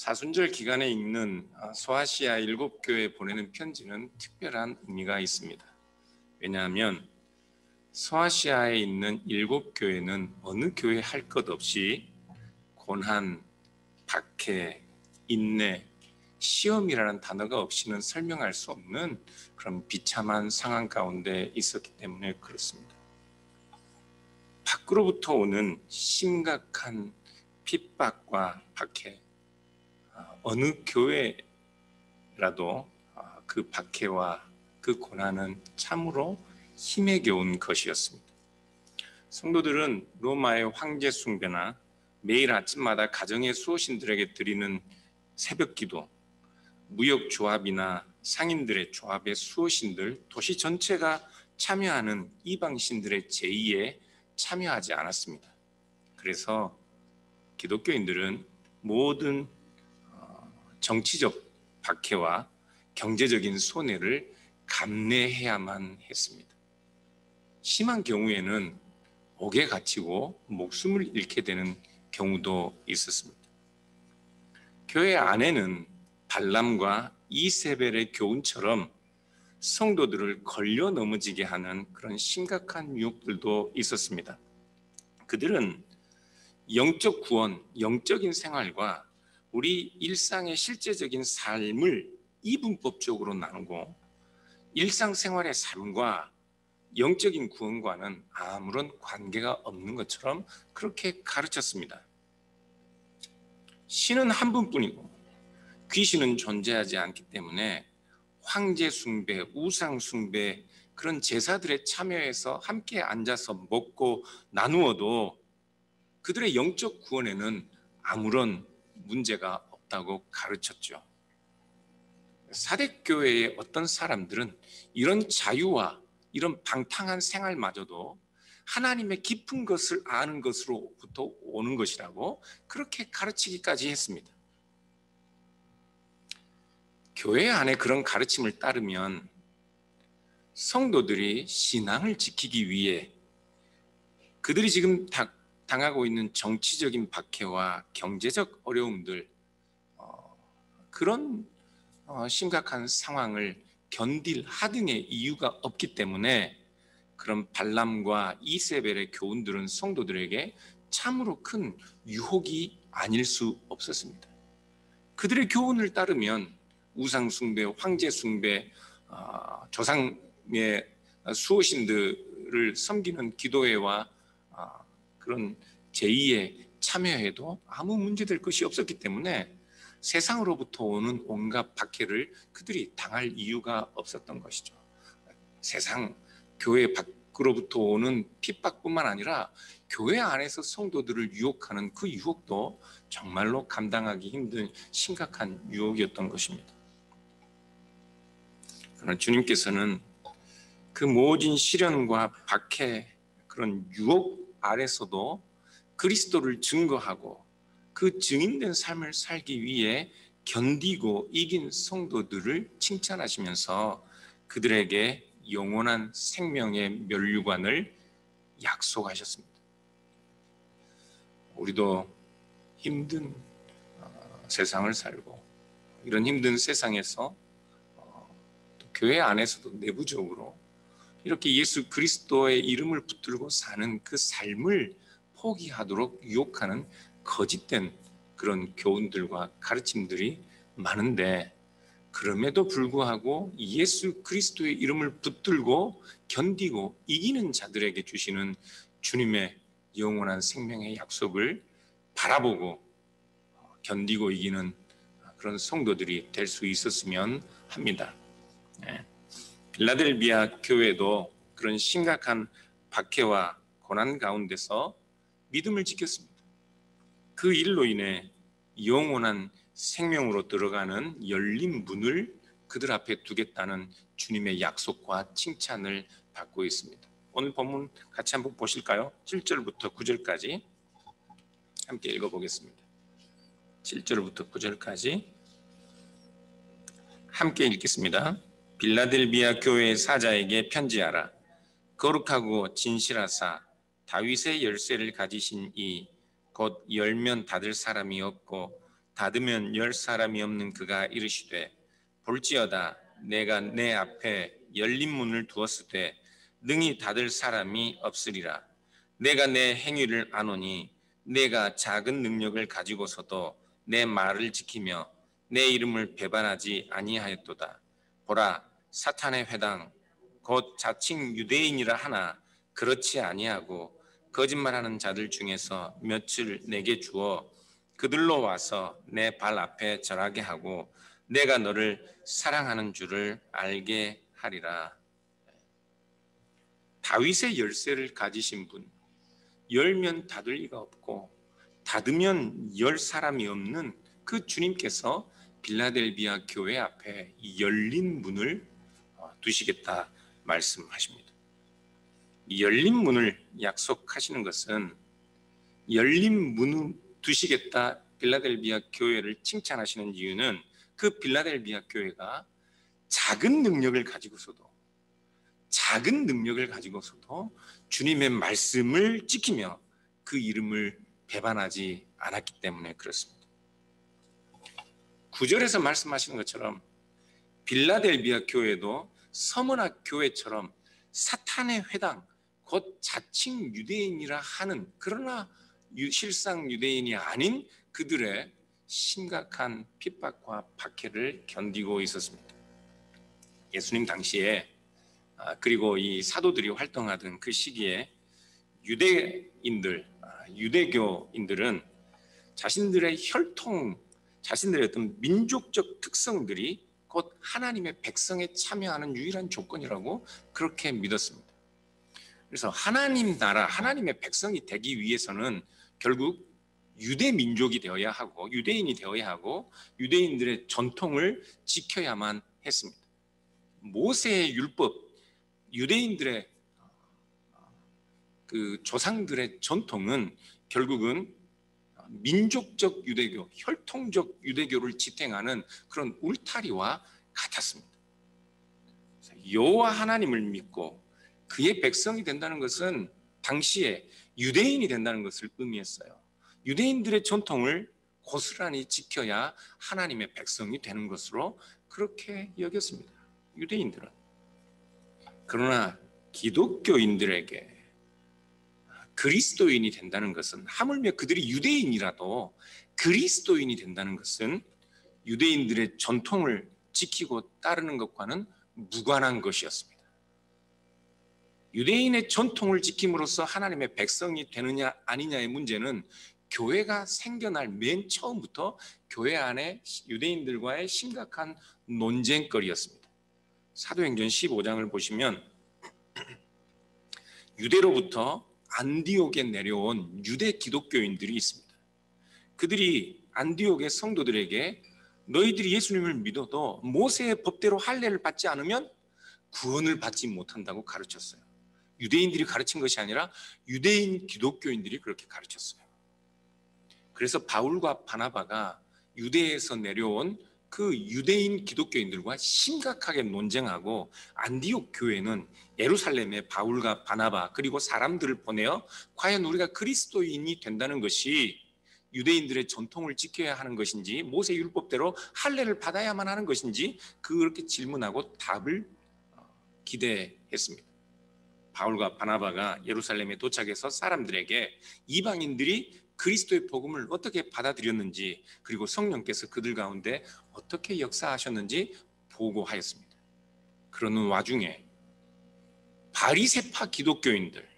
사순절 기간에 읽는 소아시아 7교회에 보내는 편지는 특별한 의미가 있습니다. 왜냐하면 소아시아에 있는 7교회는 어느 교회 할 것 없이 고난, 박해, 인내, 시험이라는 단어가 없이는 설명할 수 없는 그런 비참한 상황 가운데 있었기 때문에 그렇습니다. 밖으로부터 오는 심각한 핍박과 박해, 어느 교회라도 그 박해와 그 고난은 참으로 힘에 겨운 것이었습니다. 성도들은 로마의 황제 숭배나 매일 아침마다 가정의 수호신들에게 드리는 새벽 기도, 무역 조합이나 상인들의 조합의 수호신들, 도시 전체가 참여하는 이방신들의 제의에 참여하지 않았습니다. 그래서 기독교인들은 모든 정치적 박해와 경제적인 손해를 감내해야만 했습니다. 심한 경우에는 옥에 갇히고 목숨을 잃게 되는 경우도 있었습니다. 교회 안에는 발람과 이세벨의 교훈처럼 성도들을 걸려 넘어지게 하는 그런 심각한 유혹들도 있었습니다. 그들은 영적 구원, 영적인 생활과 우리 일상의 실제적인 삶을 이분법적으로 나누고 일상생활의 삶과 영적인 구원과는 아무런 관계가 없는 것처럼 그렇게 가르쳤습니다. 신은 한 분뿐이고 귀신은 존재하지 않기 때문에 황제 숭배, 우상 숭배, 그런 제사들에 참여해서 함께 앉아서 먹고 나누어도 그들의 영적 구원에는 아무런 문제가 없다고 가르쳤죠. 사대교회의 어떤 사람들은 이런 자유와 이런 방탕한 생활마저도 하나님의 깊은 것을 아는 것으로부터 오는 것이라고 그렇게 가르치기까지 했습니다. 교회 안에 그런 가르침을 따르면 성도들이 신앙을 지키기 위해 그들이 지금 당하고 있는 정치적인 박해와 경제적 어려움들, 그런 심각한 상황을 견딜 하등의 이유가 없기 때문에 그런 발람과 이세벨의 교훈들은 성도들에게 참으로 큰 유혹이 아닐 수 없었습니다. 그들의 교훈을 따르면 우상 숭배, 황제 숭배, 조상의 수호신들을 섬기는 기도회와 그런 제의에 참여해도 아무 문제될 것이 없었기 때문에 세상으로부터 오는 온갖 박해를 그들이 당할 이유가 없었던 것이죠. 세상, 교회 밖으로부터 오는 핍박뿐만 아니라 교회 안에서 성도들을 유혹하는 그 유혹도 정말로 감당하기 힘든 심각한 유혹이었던 것입니다. 그러나 주님께서는 그 모진 시련과 박해, 그런 유혹 아래서도 그리스도를 증거하고 그 증인된 삶을 살기 위해 견디고 이긴 성도들을 칭찬하시면서 그들에게 영원한 생명의 면류관을 약속하셨습니다. 우리도 힘든 세상을 살고 이런 힘든 세상에서 또 교회 안에서도 내부적으로 이렇게 예수 그리스도의 이름을 붙들고 사는 그 삶을 포기하도록 유혹하는 거짓된 그런 교훈들과 가르침들이 많은데, 그럼에도 불구하고 예수 그리스도의 이름을 붙들고 견디고 이기는 자들에게 주시는 주님의 영원한 생명의 약속을 바라보고 견디고 이기는 그런 성도들이 될 수 있었으면 합니다. 빌라델비아 교회도 그런 심각한 박해와 고난 가운데서 믿음을 지켰습니다. 그 일로 인해 영원한 생명으로 들어가는 열린 문을 그들 앞에 두겠다는 주님의 약속과 칭찬을 받고 있습니다. 오늘 본문 같이 한번 보실까요? 7절부터 9절까지 함께 읽어보겠습니다. 7절부터 9절까지 함께 읽겠습니다. 빌라델비아 교회의 사자에게 편지하라. 거룩하고 진실하사 다윗의 열쇠를 가지신 이 곧 열면 닫을 사람이 없고 닫으면 열 사람이 없는 그가 이르시되 볼지어다 내가 내 앞에 열린 문을 두었으되 능히 닫을 사람이 없으리라. 내가 내 행위를 아노니 내가 작은 능력을 가지고서도 내 말을 지키며 내 이름을 배반하지 아니하였도다. 보라, 사탄의 회당 곧 자칭 유대인이라 하나 그렇지 아니하고 거짓말하는 자들 중에서 몇을 내게 주어 그들로 와서 내 발 앞에 절하게 하고 내가 너를 사랑하는 줄을 알게 하리라. 다윗의 열쇠를 가지신 분, 열면 닫을 리가 없고 닫으면 열 사람이 없는 그 주님께서 빌라델비아 교회 앞에 이 열린 문을 두시겠다 말씀하십니다. 이 열린 문을 약속하시는 것은 열린 문을 두시겠다 빌라델비아 교회를 칭찬하시는 이유는 그 빌라델비아 교회가 작은 능력을 가지고서도 주님의 말씀을 지키며 그 이름을 배반하지 않았기 때문에 그렇습니다. 9절에서 말씀하시는 것처럼 빌라델비아 교회도 서머나 교회처럼 사탄의 회당 곧 자칭 유대인이라 하는 그러나 실상 유대인이 아닌 그들의 심각한 핍박과 박해를 견디고 있었습니다. 예수님 당시에 그리고 이 사도들이 활동하던 그 시기에 유대교인들은 자신들의 혈통, 자신들의 어떤 민족적 특성들이 곧 하나님의 백성에 참여하는 유일한 조건이라고 그렇게 믿었습니다. 그래서 하나님 나라, 하나님의 백성이 되기 위해서는 결국 유대 민족이 되어야 하고 유대인이 되어야 하고 유대인들의 전통을 지켜야만 했습니다. 모세의 율법, 유대인들의 그 조상들의 전통은 결국은 민족적 유대교, 혈통적 유대교를 지탱하는 그런 울타리와 같았습니다. 여호와 하나님을 믿고 그의 백성이 된다는 것은 당시에 유대인이 된다는 것을 의미했어요. 유대인들의 전통을 고스란히 지켜야 하나님의 백성이 되는 것으로 그렇게 여겼습니다. 유대인들은. 그러나 기독교인들에게 그리스도인이 된다는 것은, 하물며 그들이 유대인이라도 그리스도인이 된다는 것은 유대인들의 전통을 지키고 따르는 것과는 무관한 것이었습니다. 유대인의 전통을 지킴으로써 하나님의 백성이 되느냐 아니냐의 문제는 교회가 생겨날 맨 처음부터 교회 안에 유대인들과의 심각한 논쟁거리였습니다. 사도행전 15장을 보시면 유대로부터 안디옥에 내려온 유대 기독교인들이 있습니다. 그들이 안디옥의 성도들에게 너희들이 예수님을 믿어도 모세의 법대로 할례를 받지 않으면 구원을 받지 못한다고 가르쳤어요. 유대인들이 가르친 것이 아니라 유대인 기독교인들이 그렇게 가르쳤어요. 그래서 바울과 바나바가 유대에서 내려온 그 유대인 기독교인들과 심각하게 논쟁하고, 안디옥 교회는 예루살렘에 바울과 바나바 그리고 사람들을 보내어 과연 우리가 그리스도인이 된다는 것이 유대인들의 전통을 지켜야 하는 것인지 모세 율법대로 할례를 받아야만 하는 것인지 그렇게 질문하고 답을 기대했습니다. 바울과 바나바가 예루살렘에 도착해서 사람들에게 이방인들이 그리스도의 복음을 어떻게 받아들였는지, 그리고 성령께서 그들 가운데 어떻게 역사하셨는지 보고하였습니다. 그러는 와중에 바리새파 기독교인들,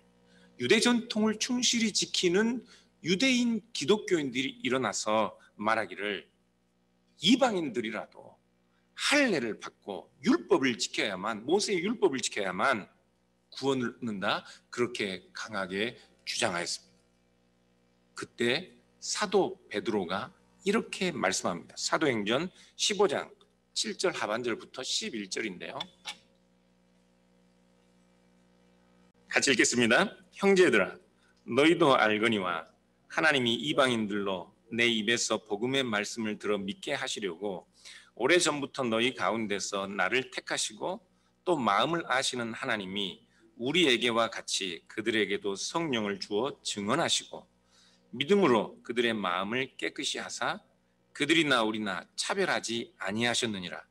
유대 전통을 충실히 지키는 유대인 기독교인들이 일어나서 말하기를 이방인들이라도 할례를 받고 율법을 지켜야만, 모세의 율법을 지켜야만 구원을 얻는다, 그렇게 강하게 주장하였습니다. 그때 사도 베드로가 이렇게 말씀합니다. 사도행전 15장 7절 하반절부터 11절인데요. 같이 읽겠습니다. 형제들아, 너희도 알거니와 하나님이 이방인들로 내 입에서 복음의 말씀을 들어 믿게 하시려고 오래전부터 너희 가운데서 나를 택하시고 또 마음을 아시는 하나님이 우리에게와 같이 그들에게도 성령을 주어 증언하시고 믿음으로 그들의 마음을 깨끗이 하사 그들이나 우리나 차별하지 아니하셨느니라.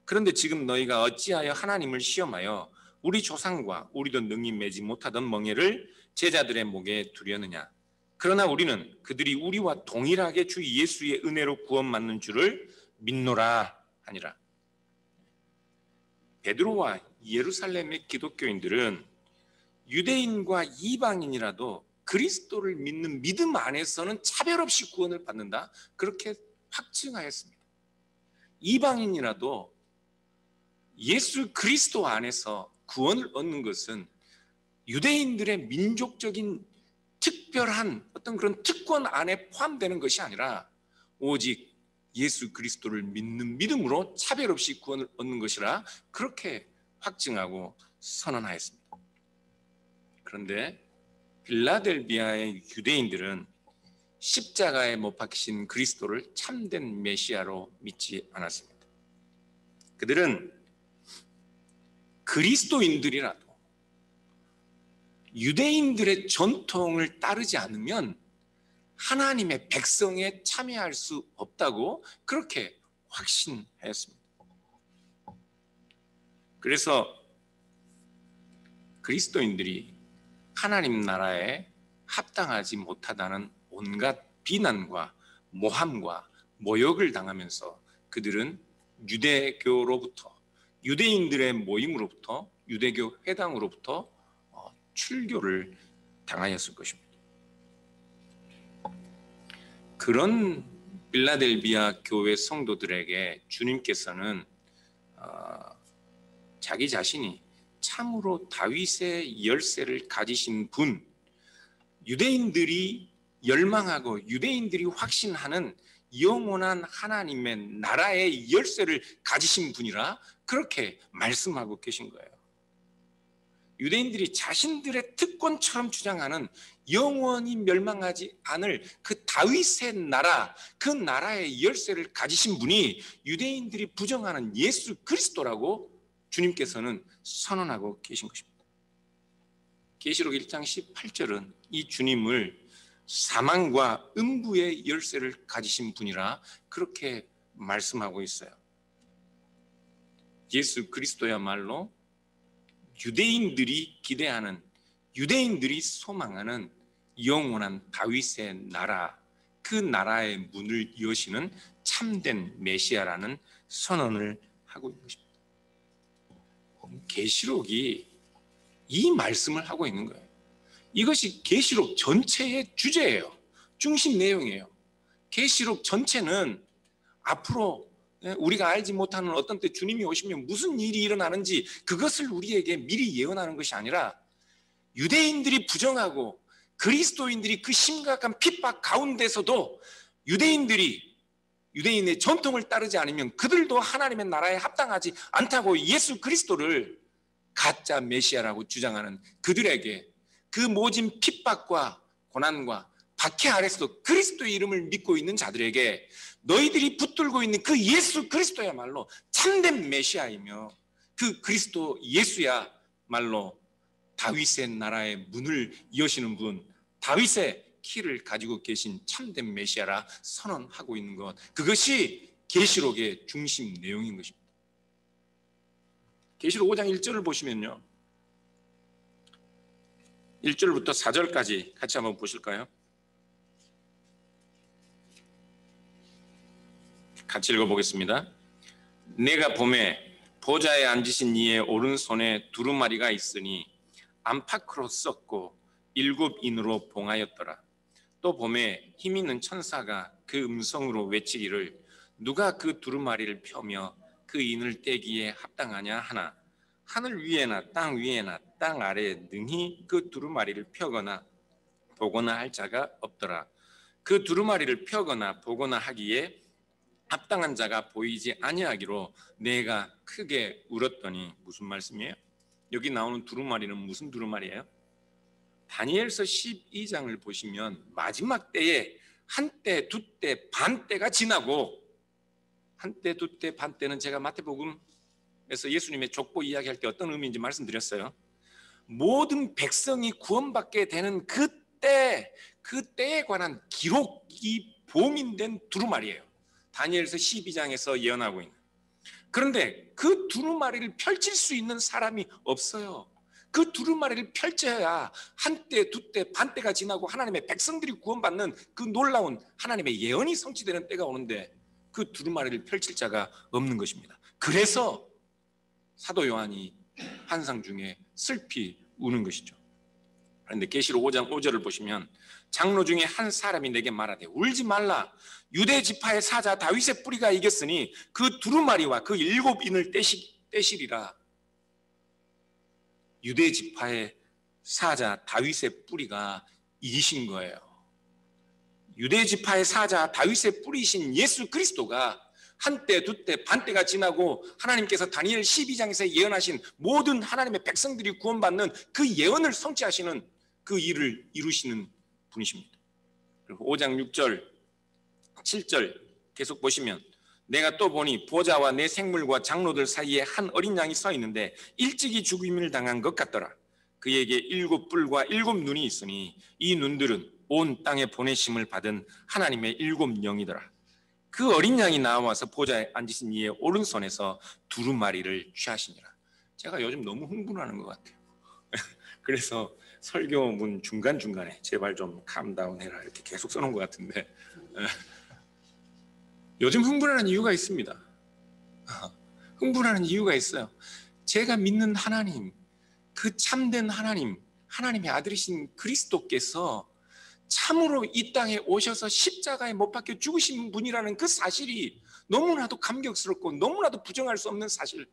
그런데 지금 너희가 어찌하여 하나님을 시험하여 우리 조상과 우리도 능히 매지 못하던 멍에를 제자들의 목에 두려느냐. 그러나 우리는 그들이 우리와 동일하게 주 예수의 은혜로 구원받는 줄을 믿노라 하니라. 베드로와 예루살렘의 기독교인들은 유대인과 이방인이라도 그리스도를 믿는 믿음 안에서는 차별 없이 구원을 받는다, 그렇게 확증하였습니다. 이방인이라도 예수 그리스도 안에서 구원을 얻는 것은 유대인들의 민족적인 특별한 어떤 그런 특권 안에 포함되는 것이 아니라 오직 예수 그리스도를 믿는 믿음으로 차별 없이 구원을 얻는 것이라 그렇게 확증하고 선언하였습니다. 그런데 빌라델비아의 유대인들은 십자가에 못 박히신 그리스도를 참된 메시아로 믿지 않았습니다. 그들은 그리스도인들이라도 유대인들의 전통을 따르지 않으면 하나님의 백성에 참여할 수 없다고 그렇게 확신하였습니다. 그래서 그리스도인들이 하나님 나라에 합당하지 못하다는 온갖 비난과 모함과 모욕을 당하면서 그들은 유대교로부터, 유대인들의 모임으로부터, 유대교 회당으로부터 출교를 당하였을 것입니다. 그런 빌라델비아 교회 성도들에게 주님께서는 자기 자신이 참으로 다윗의 열쇠를 가지신 분, 유대인들이 열망하고 유대인들이 확신하는 영원한 하나님의 나라의 열쇠를 가지신 분이라 그렇게 말씀하고 계신 거예요. 유대인들이 자신들의 특권처럼 주장하는 영원히 멸망하지 않을 그 다윗의 나라, 그 나라의 열쇠를 가지신 분이 유대인들이 부정하는 예수 그리스도라고 주님께서는 선언하고 계신 것입니다. 계시록 1장 18절은 이 주님을 사망과 음부의 열쇠를 가지신 분이라 그렇게 말씀하고 있어요. 예수 그리스도야말로 유대인들이 기대하는, 유대인들이 소망하는 영원한 다윗의 나라, 그 나라의 문을 여시는 참된 메시아라는 선언을 하고 있는 것입니다. 계시록이 이 말씀을 하고 있는 거예요. 이것이 계시록 전체의 주제예요. 중심 내용이에요. 계시록 전체는 앞으로 우리가 알지 못하는 어떤 때 주님이 오시면 무슨 일이 일어나는지 그것을 우리에게 미리 예언하는 것이 아니라 유대인들이 부정하고 그리스도인들이 그 심각한 핍박 가운데서도 유대인의 전통을 따르지 않으면 그들도 하나님의 나라에 합당하지 않다고 예수 그리스도를 가짜 메시아라고 주장하는 그들에게 그 모진 핍박과 고난과 박해 아래서도 그리스도의 이름을 믿고 있는 자들에게 너희들이 붙들고 있는 그 예수 그리스도야말로 참된 메시아이며 그 그리스도 예수야말로 다윗의 나라의 문을 여시는 분, 다윗의 키를 가지고 계신 참된 메시아라 선언하고 있는 것, 그것이 계시록의 중심 내용인 것입니다. 계시록 5장 1절을 보시면요, 1절부터 4절까지 같이 한번 보실까요? 같이 읽어보겠습니다. 내가 보매 보좌에 앉으신 이의 오른손에 두루마리가 있으니 안팎으로 썩고 7인으로 봉하였더라. 또 보매 힘 있는 천사가 그 음성으로 외치기를 누가 그 두루마리를 펴며 그 인을 떼기에 합당하냐 하나 하늘 위에나 땅 위에나 땅 아래에 능히 그 두루마리를 펴거나 보거나 할 자가 없더라. 그 두루마리를 펴거나 보거나 하기에 합당한 자가 보이지 아니하기로 내가 크게 울었더니. 무슨 말씀이에요? 여기 나오는 두루마리는 무슨 두루마리예요? 다니엘서 12장을 보시면 마지막 때에 한때, 두때, 반때가 지나고, 한때, 두때, 반때는 제가 마태복음에서 예수님의 족보 이야기할 때 어떤 의미인지 말씀드렸어요. 모든 백성이 구원받게 되는 그때에 관한 기록이 봉인된 두루마리예요. 다니엘서 12장에서 예언하고 있는. 그런데 그 두루마리를 펼칠 수 있는 사람이 없어요. 그 두루마리를 펼쳐야 한때, 두때, 반때가 지나고 하나님의 백성들이 구원받는 그 놀라운 하나님의 예언이 성취되는 때가 오는데 그 두루마리를 펼칠 자가 없는 것입니다. 그래서 사도 요한이 환상 중에 슬피 우는 것이죠. 그런데 계시록 5장 5절을 보시면 장로 중에 한 사람이 내게 말하되 울지 말라. 유대 지파의 사자 다윗의 뿌리가 이겼으니 그 두루마리와 그 7인을 떼시리라. 유대 지파의 사자 다윗의 뿌리가 이기신 거예요. 유대 지파의 사자 다윗의 뿌리이신 예수 그리스도가 한때, 두때, 반때가 지나고 하나님께서 다니엘 12장에서 예언하신 모든 하나님의 백성들이 구원받는 그 예언을 성취하시는 그 일을 이루시는 분이십니다. 그리고 5장 6절, 7절 계속 보시면 내가 또 보니 보좌와 내 생물과 장로들 사이에 한 어린 양이 서 있는데 일찍이 죽임을 당한 것 같더라. 그에게 7뿔과 7눈이 있으니 이 눈들은 온 땅에 보내심을 받은 하나님의 7영이더라. 그 어린 양이 나와서 보좌에 앉으신 이의 오른손에서 두루마리를 취하시니라. 제가 요즘 너무 흥분하는 것 같아요. 그래서 설교문 중간중간에 제발 좀 캄다운해라 이렇게 계속 써놓은 것 같은데 요즘 흥분하는 이유가 있습니다. 흥분하는 이유가 있어요. 제가 믿는 하나님, 그 참된 하나님, 하나님의 아들이신 그리스도께서 참으로 이 땅에 오셔서 십자가에 못 박혀 죽으신 분이라는 그 사실이 너무나도 감격스럽고 너무나도 부정할 수 없는 사실.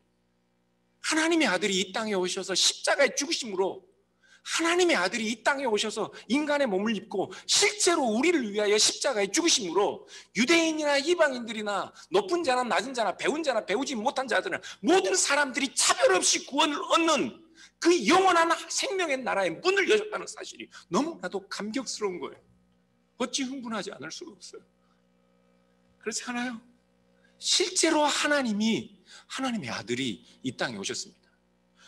하나님의 아들이 이 땅에 오셔서 십자가에 죽으심으로 하나님의 아들이 이 땅에 오셔서 인간의 몸을 입고 실제로 우리를 위하여 십자가에 죽으심으로 유대인이나 이방인들이나 높은 자나 낮은 자나 배운 자나 배우지 못한 자들은 모든 사람들이 차별 없이 구원을 얻는 그 영원한 생명의 나라의 문을 여셨다는 사실이 너무나도 감격스러운 거예요. 어찌 흥분하지 않을 수가 없어요. 그렇지 않아요? 실제로 하나님의 아들이 이 땅에 오셨습니다.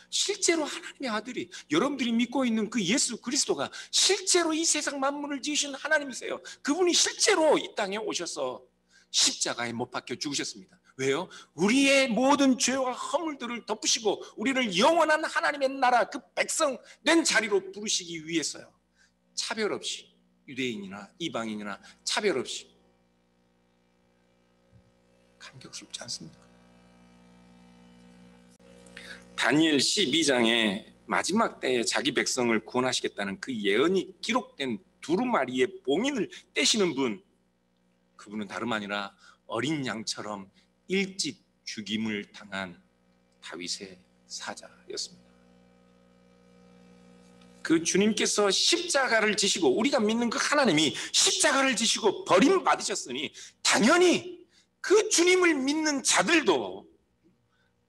실제로 하나님의 아들이, 여러분들이 믿고 있는 그 예수 그리스도가 실제로 이 세상 만물을 지으신 하나님이세요. 그분이 실제로 이 땅에 오셔서 십자가에 못 박혀 죽으셨습니다. 왜요? 우리의 모든 죄와 허물들을 덮으시고 우리를 영원한 하나님의 나라, 그 백성 된 자리로 부르시기 위해서요. 차별 없이, 유대인이나 이방인이나 차별 없이. 감격스럽지 않습니까? 다니엘 12장에 마지막 때에 자기 백성을 구원하시겠다는 그 예언이 기록된 두루마리의 봉인을 떼시는 분, 그분은 다름 아니라 어린 양처럼 일찍 죽임을 당한 다윗의 사자였습니다. 그 주님께서 십자가를 지시고, 우리가 믿는 그 하나님이 십자가를 지시고 버림받으셨으니 당연히 그 주님을 믿는 자들도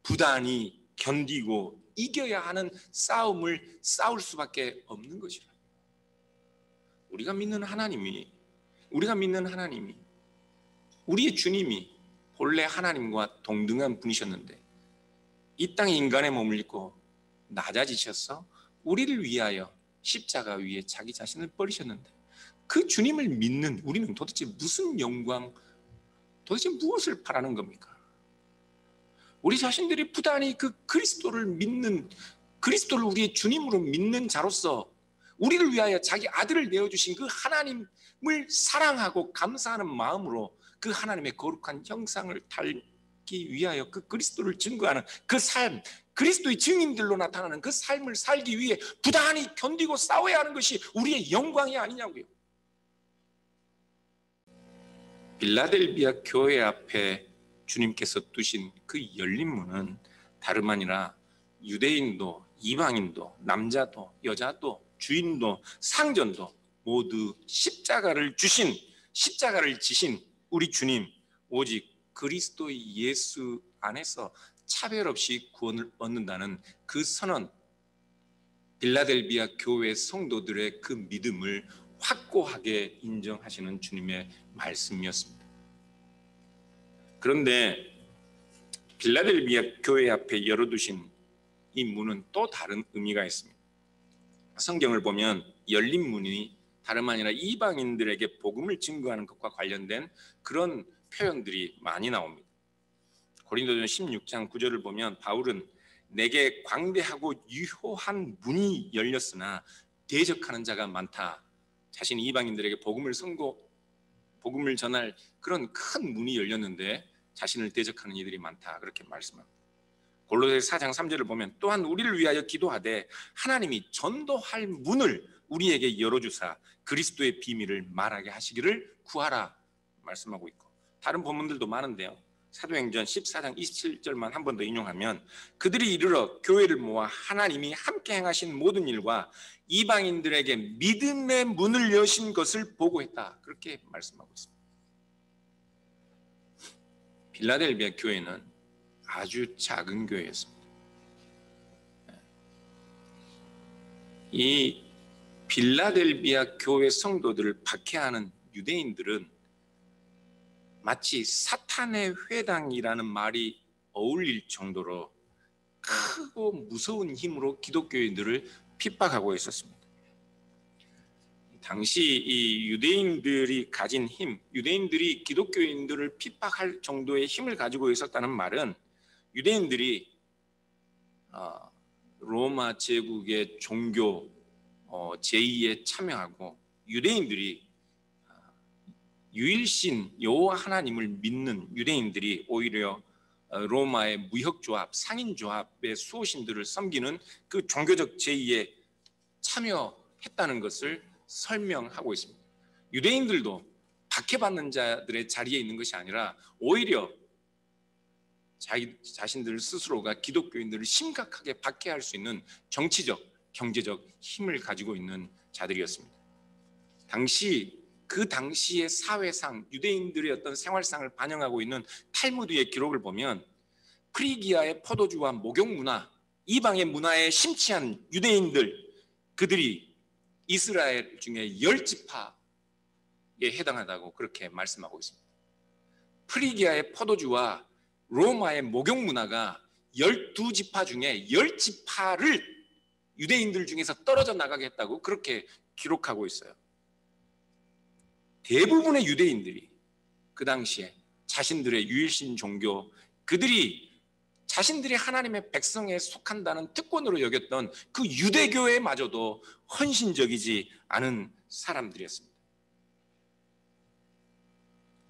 부단히 견디고 이겨야 하는 싸움을 싸울 수밖에 없는 것이라. 우리가 믿는 하나님이, 우리의 주님이 본래 하나님과 동등한 분이셨는데 이 땅에 인간의 몸을 입고 낮아지셔서 우리를 위하여 십자가 위에 자기 자신을 버리셨는데 그 주님을 믿는 우리는 도대체 무슨 영광, 도대체 무엇을 바라는 겁니까? 우리 자신들이 부단히 그 그리스도를 믿는, 그리스도를 우리의 주님으로 믿는 자로서 우리를 위하여 자기 아들을 내어주신 그 하나님을 사랑하고 감사하는 마음으로 그 하나님의 거룩한 형상을 닮기 위하여 그 그리스도를 증거하는 그 삶, 그리스도의 증인들로 나타나는 그 삶을 살기 위해 부단히 견디고 싸워야 하는 것이 우리의 영광이 아니냐고요. 빌라델비아 교회 앞에 주님께서 두신 그 열린 문은 다름 아니라 유대인도 이방인도 남자도 여자도 주인도 상전도 모두 십자가를 지신 우리 주님, 오직 그리스도의 예수 안에서 차별 없이 구원을 얻는다는 그 선언, 빌라델비아 교회 성도들의 그 믿음을 확고하게 인정하시는 주님의 말씀이었습니다. 그런데 빌라델비아 교회 앞에 열어두신 이 문은 또 다른 의미가 있습니다. 성경을 보면 열린 문이 다름 아니라 이방인들에게 복음을 증거하는 것과 관련된 그런 표현들이 많이 나옵니다. 고린도전 16장 9절을 보면 바울은 내게 광대하고 유효한 문이 열렸으나 대적하는 자가 많다. 자신이 이방인들에게 복음을 전할 그런 큰 문이 열렸는데 자신을 대적하는 이들이 많다. 그렇게 말씀합니다. 골로새 4장 3절을 보면 또한 우리를 위하여 기도하되 하나님이 전도할 문을 우리에게 열어주사 그리스도의 비밀을 말하게 하시기를 구하라 말씀하고 있고, 다른 본문들도 많은데요. 사도행전 14장 27절만 한 번 더 인용하면 그들이 이르러 교회를 모아 하나님이 함께 행하신 모든 일과 이방인들에게 믿음의 문을 여신 것을 보고했다. 그렇게 말씀하고 있습니다. 빌라델비아 교회는 아주 작은 교회였습니다. 이 빌라델비아 교회 성도들을 박해하는 유대인들은 마치 사탄의 회당이라는 말이 어울릴 정도로 크고 무서운 힘으로 기독교인들을 핍박하고 있었습니다. 당시 이 유대인들이 가진 힘, 유대인들이 기독교인들을 핍박할 정도의 힘을 가지고 있었다는 말은 유대인들이 로마 제국의 종교 제의에 참여하고 유대인들이 유일신 여호와 하나님을 믿는 유대인들이 오히려 로마의 무역조합, 상인조합의 수호신들을 섬기는 그 종교적 제의에 참여했다는 것을 설명하고 있습니다. 유대인들도 박해받는 자들의 자리에 있는 것이 아니라 오히려 자신들 스스로가 기독교인들을 심각하게 박해할 수 있는 정치적, 경제적 힘을 가지고 있는 자들이었습니다. 그 당시의 사회상, 유대인들의 어떤 생활상을 반영하고 있는 탈무드의 기록을 보면 프리기아의 포도주와 목욕 문화, 이방의 문화에 심취한 유대인들, 그들이 이스라엘 중에 10지파에 해당하다고 그렇게 말씀하고 있습니다. 프리기아의 포도주와 로마의 목욕 문화가 12지파 중에 10지파를 유대인들 중에서 떨어져 나가게 했다고 그렇게 기록하고 있어요. 대부분의 유대인들이 그 당시에 자신들의 유일신 종교, 그들이 자신들이 하나님의 백성에 속한다는 특권으로 여겼던 그 유대교회마저도 헌신적이지 않은 사람들이었습니다.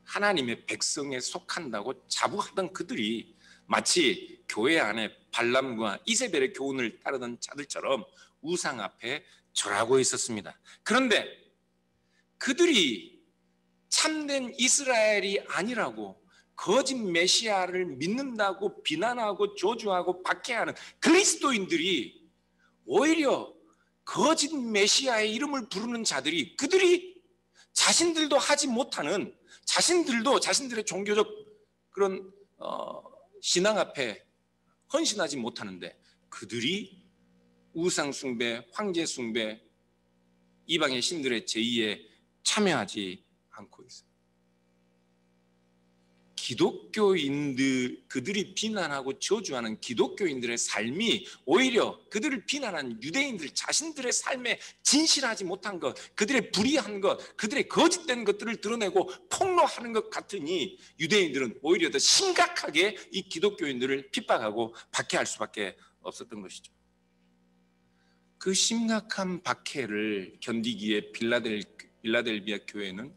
하나님의 백성에 속한다고 자부하던 그들이 마치 교회 안에 발람과 이세벨의 교훈을 따르던 자들처럼 우상 앞에 절하고 있었습니다. 그런데 그들이 참된 이스라엘이 아니라고 거짓 메시아를 믿는다고 비난하고 저주하고 박해하는 그리스도인들이 오히려 거짓 메시아의 이름을 부르는 자들이, 그들이 자신들도 하지 못하는, 자신들도 자신들의 종교적 그런 신앙 앞에 헌신하지 못하는데 그들이 우상 숭배, 황제 숭배, 이방의 신들의 제의에 참여하지 않고 있어요. 기독교인들, 그들이 비난하고 저주하는 기독교인들의 삶이 오히려 그들을 비난한 유대인들 자신들의 삶에 진실하지 못한 것, 그들의 불의한 것, 그들의 거짓된 것들을 드러내고 폭로하는 것 같으니 유대인들은 오히려 더 심각하게 이 기독교인들을 핍박하고 박해할 수밖에 없었던 것이죠. 그 심각한 박해를 견디기에 빌라델비아 교회는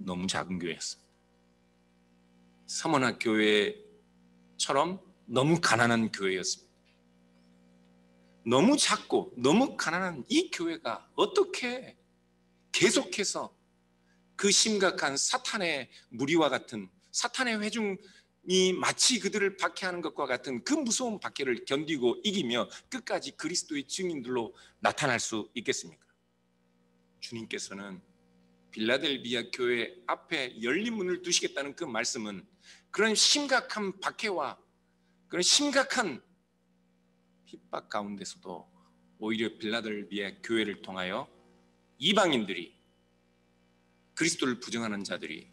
너무 작은 교회였습니다. 서머나 교회처럼 너무 가난한 교회였습니다. 너무 작고 너무 가난한 이 교회가 어떻게 계속해서 그 심각한 사탄의 무리와 같은, 사탄의 회중이 마치 그들을 박해하는 것과 같은 그 무서운 박해를 견디고 이기며 끝까지 그리스도의 증인들로 나타날 수 있겠습니까? 주님께서는 빌라델비아 교회 앞에 열린 문을 두시겠다는 그 말씀은 그런 심각한 박해와 그런 심각한 핍박 가운데서도 오히려 빌라델비아 교회를 통하여 이방인들이, 그리스도를 부정하는 자들이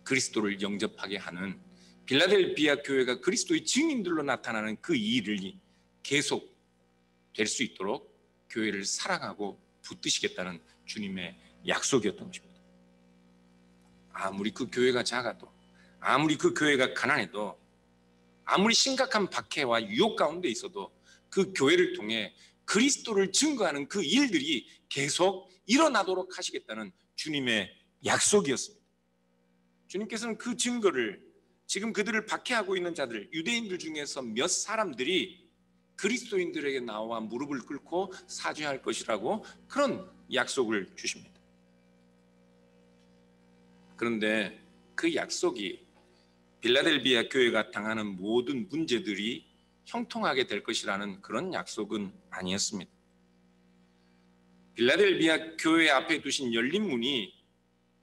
그리스도를 영접하게 하는, 빌라델비아 교회가 그리스도의 증인들로 나타나는 그 일이 계속 될 수 있도록 교회를 사랑하고 붙드시겠다는 주님의 약속이었던 것입니다. 아무리 그 교회가 작아도, 아무리 그 교회가 가난해도, 아무리 심각한 박해와 유혹 가운데 있어도 그 교회를 통해 그리스도를 증거하는 그 일들이 계속 일어나도록 하시겠다는 주님의 약속이었습니다. 주님께서는 그 증거를, 지금 그들을 박해하고 있는 자들, 유대인들 중에서 몇 사람들이 그리스도인들에게 나와 무릎을 꿇고 사죄할 것이라고 그런 약속을 주십니다. 그런데 그 약속이 빌라델비아 교회가 당하는 모든 문제들이 형통하게 될 것이라는 그런 약속은 아니었습니다. 빌라델비아 교회 앞에 두신 열린 문이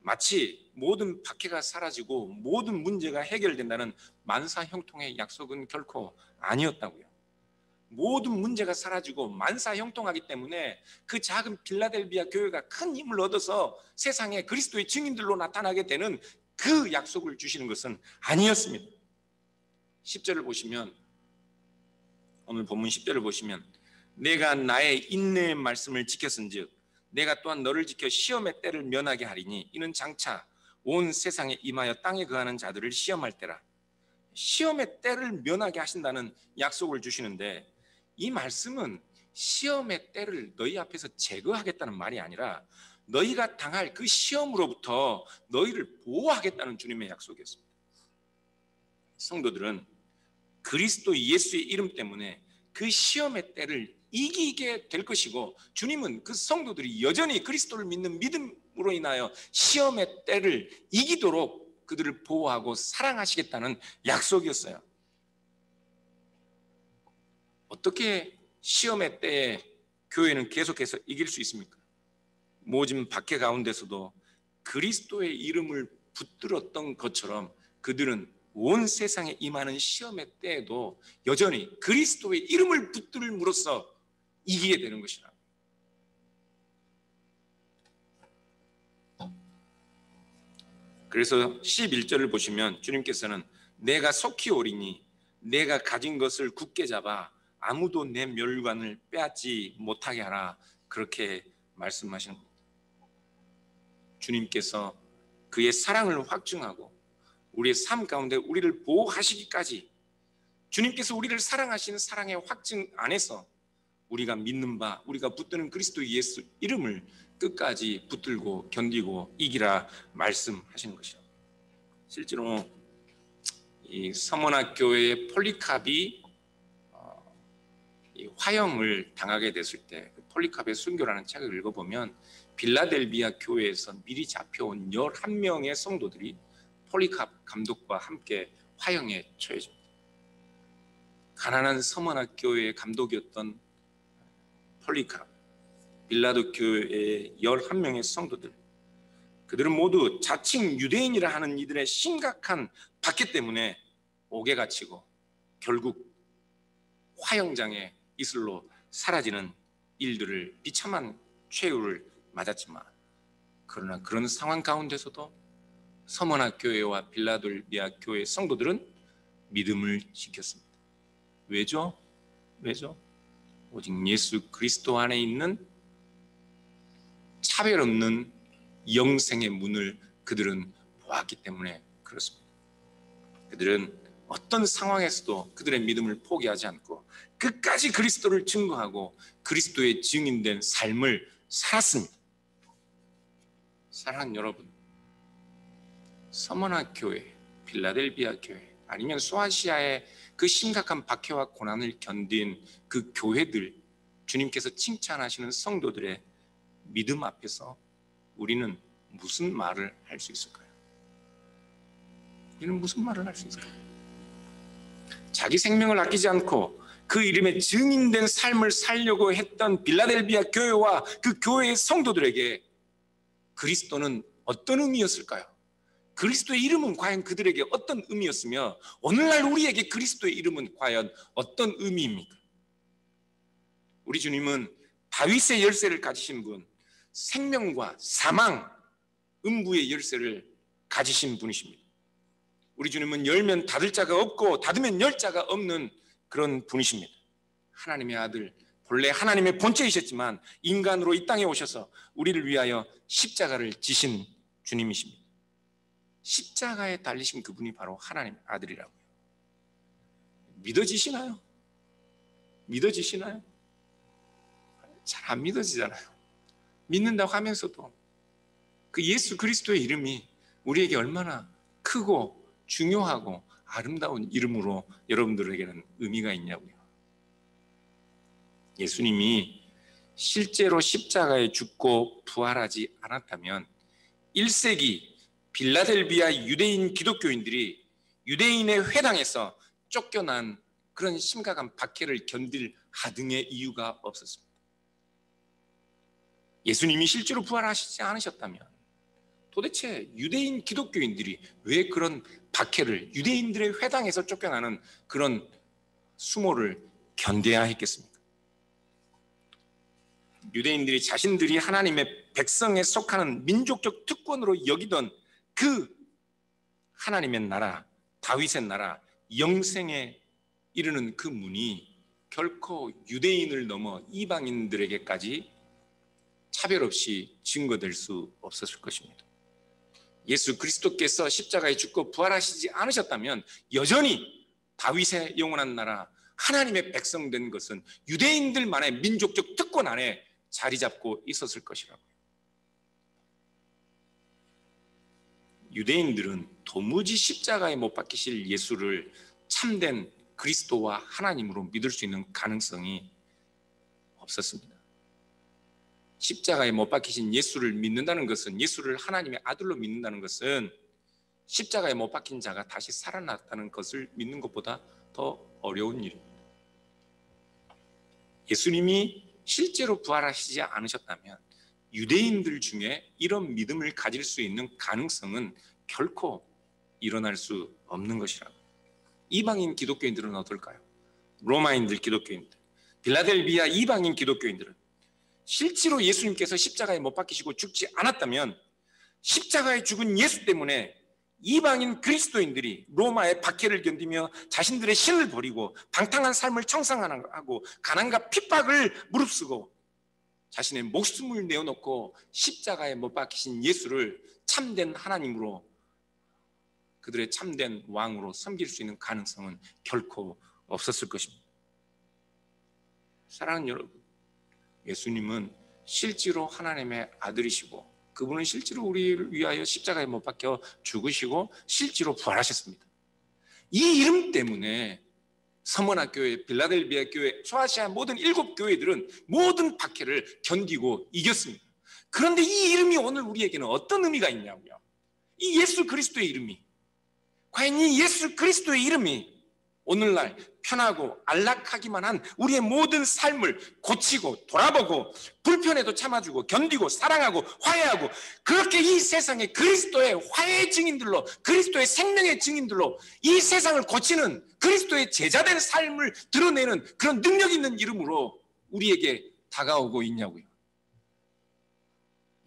마치 모든 박해가 사라지고 모든 문제가 해결된다는 만사 형통의 약속은 결코 아니었다고요. 모든 문제가 사라지고 만사 형통하기 때문에 그 작은 빌라델비아 교회가 큰 힘을 얻어서 세상에 그리스도의 증인들로 나타나게 되는 그 약속을 주시는 것은 아니었습니다. 10절을 보시면, 오늘 본문 10절을 보시면, 내가 나의 인내의 말씀을 지켰은즉 내가 또한 너를 지켜 시험의 때를 면하게 하리니 이는 장차 온 세상에 임하여 땅에 거하는 자들을 시험할 때라. 시험의 때를 면하게 하신다는 약속을 주시는데, 이 말씀은 시험의 때를 너희 앞에서 제거하겠다는 말이 아니라 너희가 당할 그 시험으로부터 너희를 보호하겠다는 주님의 약속이었습니다. 성도들은 그리스도 예수의 이름 때문에 그 시험의 때를 이기게 될 것이고, 주님은 그 성도들이 여전히 그리스도를 믿는 믿음으로 인하여 시험의 때를 이기도록 그들을 보호하고 사랑하시겠다는 약속이었어요. 어떻게 시험의 때에 교회는 계속해서 이길 수 있습니까? 모진 박해 가운데서도 그리스도의 이름을 붙들었던 것처럼 그들은 온 세상에 임하는 시험의 때에도 여전히 그리스도의 이름을 붙들므로써 이기게 되는 것이라. 그래서 11절을 보시면 주님께서는 내가 속히 오리니 내가 가진 것을 굳게 잡아 아무도 내 멸관을 빼앗지 못하게 하라, 그렇게 말씀하시는 겁니다. 주님께서 그의 사랑을 확증하고 우리의 삶 가운데 우리를 보호하시기까지, 주님께서 우리를 사랑하시는 사랑의 확증 안에서 우리가 믿는 바, 우리가 붙드는 그리스도 예수 이름을 끝까지 붙들고 견디고 이기라 말씀하시는 것이죠. 실제로 이 서머나 교회의 폴리캅이 이 화형을 당하게 됐을 때, 폴리캅의 순교라는 책을 읽어보면 빌라델비아 교회에서 미리 잡혀온 11명의 성도들이 폴리캅 감독과 함께 화형에 처해집니다. 가난한 서머나 교회의 감독이었던 폴리캅, 빌라도 교회의 11명의 성도들, 그들은 모두 자칭 유대인이라 하는 이들의 심각한 박해 때문에 옥에 갇히고 결국 화형장에 이슬로 사라지는 일들을, 비참한 최후를 맞았지만, 그러나 그런 상황 가운데서도 서머나 교회와 빌라델비아 교회 성도들은 믿음을 지켰습니다. 왜죠? 오직 예수 그리스도 안에 있는 차별 없는 영생의 문을 그들은 보았기 때문에 그렇습니다. 그들은 어떤 상황에서도 그들의 믿음을 포기하지 않고 끝까지 그리스도를 증거하고 그리스도의 증인된 삶을 살았습니다. 사랑하는 여러분, 서머나 교회, 빌라델비아 교회, 아니면 소아시아의 그 심각한 박해와 고난을 견딘 그 교회들, 주님께서 칭찬하시는 성도들의 믿음 앞에서 우리는 무슨 말을 할 수 있을까요? 우리는 무슨 말을 할 수 있을까요? 자기 생명을 아끼지 않고 그 이름에 증인된 삶을 살려고 했던 빌라델비아 교회와 그 교회의 성도들에게 그리스도는 어떤 의미였을까요? 그리스도의 이름은 과연 그들에게 어떤 의미였으며 오늘날 우리에게 그리스도의 이름은 과연 어떤 의미입니까? 우리 주님은 다윗의 열쇠를 가지신 분, 생명과 사망, 음부의 열쇠를 가지신 분이십니다. 우리 주님은 열면 닫을 자가 없고 닫으면 열 자가 없는 그런 분이십니다. 하나님의 아들, 본래 하나님의 본체이셨지만 인간으로 이 땅에 오셔서 우리를 위하여 십자가를 지신 주님이십니다. 십자가에 달리신 그분이 바로 하나님의 아들이라고요. 믿어지시나요? 믿어지시나요? 잘 안 믿어지잖아요. 믿는다고 하면서도 그 예수 그리스도의 이름이 우리에게 얼마나 크고 중요하고 아름다운 이름으로 여러분들에게는 의미가 있냐고요. 예수님이 실제로 십자가에 죽고 부활하지 않았다면 1세기 빌라델비아 유대인 기독교인들이 유대인의 회당에서 쫓겨난 그런 심각한 박해를 견딜 하등의 이유가 없었습니다. 예수님이 실제로 부활하시지 않으셨다면 도대체 유대인 기독교인들이 왜 그런 박해를, 유대인들의 회당에서 쫓겨나는 그런 수모를 견뎌야 했겠습니까? 유대인들이 자신들이 하나님의 백성에 속하는 민족적 특권으로 여기던 그 하나님의 나라, 다윗의 나라, 영생에 이르는 그 문이 결코 유대인을 넘어 이방인들에게까지 차별 없이 증거될 수 없었을 것입니다. 예수 그리스도께서 십자가에 죽고 부활하시지 않으셨다면 여전히 다윗의 영원한 나라, 하나님의 백성 된 것은 유대인들만의 민족적 특권 안에 자리 잡고 있었을 것이라고요. 유대인들은 도무지 십자가에 못 박히실 예수를 참된 그리스도와 하나님으로 믿을 수 있는 가능성이 없었습니다. 십자가에 못 박히신 예수를 믿는다는 것은, 예수를 하나님의 아들로 믿는다는 것은 십자가에 못 박힌 자가 다시 살아났다는 것을 믿는 것보다 더 어려운 일입니다. 예수님이 실제로 부활하시지 않으셨다면 유대인들 중에 이런 믿음을 가질 수 있는 가능성은 결코 일어날 수 없는 것이라고. 이방인 기독교인들은 어떨까요? 로마인들 기독교인들, 빌라델비아 이방인 기독교인들은 실제로 예수님께서 십자가에 못 박히시고 죽지 않았다면 십자가에 죽은 예수 때문에 이방인 그리스도인들이 로마의 박해를 견디며 자신들의 신을 버리고 방탕한 삶을 청산하고 가난과 핍박을 무릅쓰고 자신의 목숨을 내어놓고 십자가에 못 박히신 예수를 참된 하나님으로, 그들의 참된 왕으로 섬길 수 있는 가능성은 결코 없었을 것입니다. 사랑하는 여러분, 예수님은 실제로 하나님의 아들이시고 그분은 실제로 우리를 위하여 십자가에 못 박혀 죽으시고 실제로 부활하셨습니다. 이 이름 때문에 서머나 교회, 빌라델비아 교회, 소아시아 모든 7교회들은 모든 박해를 견디고 이겼습니다. 그런데 이 이름이 오늘 우리에게는 어떤 의미가 있냐고요. 이 예수 그리스도의 이름이, 과연 이 예수 그리스도의 이름이 오늘날 편하고 안락하기만 한 우리의 모든 삶을 고치고 돌아보고 불편해도 참아주고 견디고 사랑하고 화해하고, 그렇게 이 세상에 그리스도의 화해의 증인들로, 그리스도의 생명의 증인들로 이 세상을 고치는 그리스도의 제자된 삶을 드러내는 그런 능력 있는 이름으로 우리에게 다가오고 있냐고요.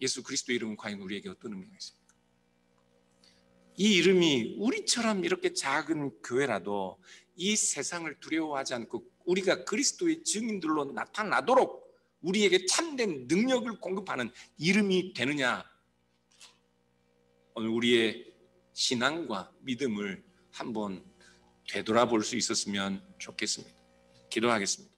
예수 그리스도의 이름은 과연 우리에게 어떤 의미가 있습니까? 이 이름이 우리처럼 이렇게 작은 교회라도 이 세상을 두려워하지 않고 우리가 그리스도의 증인들로 나타나도록 우리에게 참된 능력을 공급하는 이름이 되느냐, 오늘 우리의 신앙과 믿음을 한번 되돌아볼 수 있었으면 좋겠습니다. 기도하겠습니다.